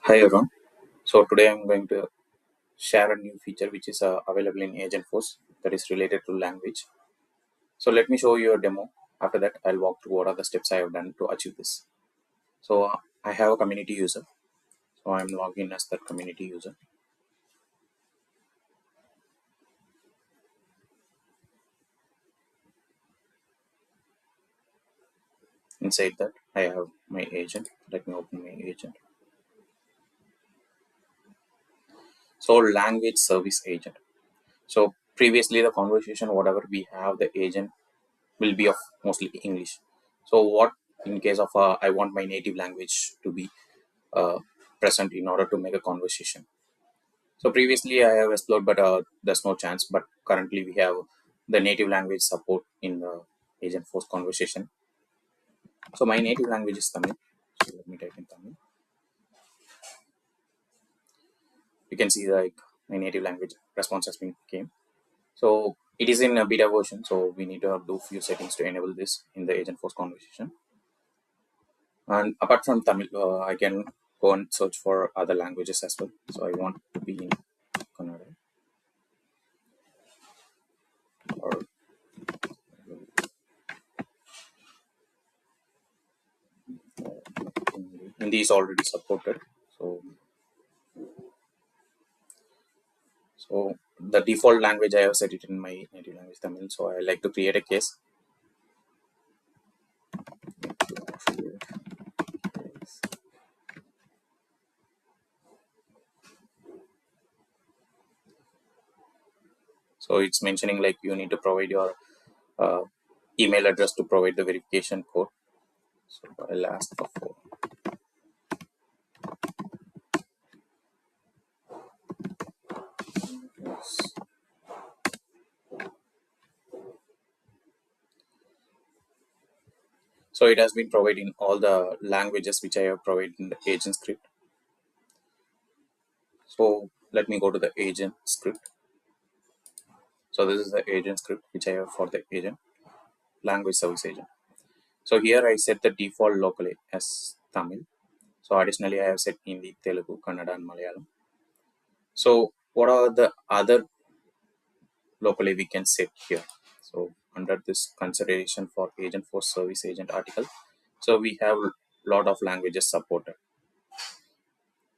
Hi everyone. So today I'm going to share a new feature which is available in Agentforce that is related to language. So let me show you a demo. After that, I'll walk through what are the steps I have done to achieve this. So I have a community user. So I'm logged in as that community user. Inside that, I have my agent. Let me open my agent. So language service agent. So previously the conversation, whatever we have, the agent will be of mostly English. So what in case of I want my native language to be uh, present in order to make a conversation. So previously I have explored, but there's no chance. But currently we have the native language support in the Agentforce conversation. So my native language is Tamil. So let me type in Tamil. You can see like my native language response has been came. So it is in a beta version. So we need to do few settings to enable this in the Agentforce conversation. And apart from Tamil, I can go and search for other languages as well. So I want to be in Kannada or Hindi is already supported. So the default language I have set it in my native language Tamil. So I like to create a case. So it's mentioning like you need to provide your uh, email address to provide the verification code. So I'll ask for 4. Yes. So it has been providing all the languages which I have provided in the agent script. So let me go to the agent script. So this is the agent script which I have for the agent language service agent. So here I set the default locally as Tamil. So additionally I have set Hindi, Telugu, Kannada and Malayalam. So what are the other locally we can set here? So under this consideration for Agentforce service agent article, so we have a lot of languages supported.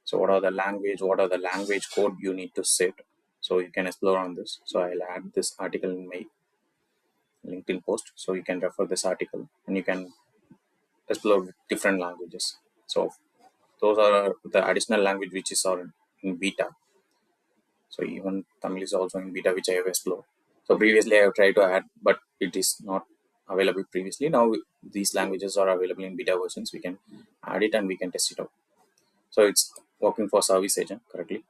So what are the language code you need to set? So you can explore on this. So I'll add this article in my LinkedIn post. So you can refer this article and you can explore different languages. So those are the additional language which is are in beta. So even Tamil is also in beta, which I have explored. So previously I have tried to add, but it is not available previously. Now these languages are available in beta versions. We can add it and we can test it out. So it's working for service agent correctly.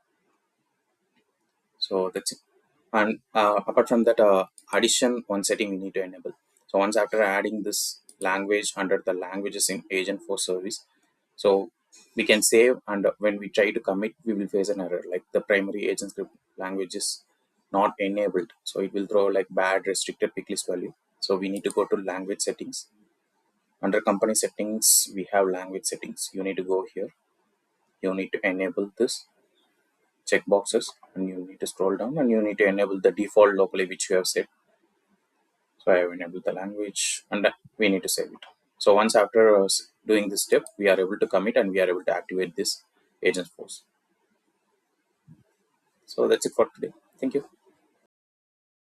So that's it. And apart from that, addition one setting we need to enable. So once after adding this language under the languages in Agentforce service, so we can save, and when we try to commit, we will face an error like the primary agent script language is not enabled. So it will throw like bad restricted picklist value. So we need to go to language settings. Under company settings, we have language settings. You need to go here. You need to enable this checkboxes and you need to scroll down and you need to enable the default locally which you have set. So I have enabled the language and we need to save it. So once after doing this step, we are able to commit and we are able to activate this Agentforce. So that's it for today. Thank you.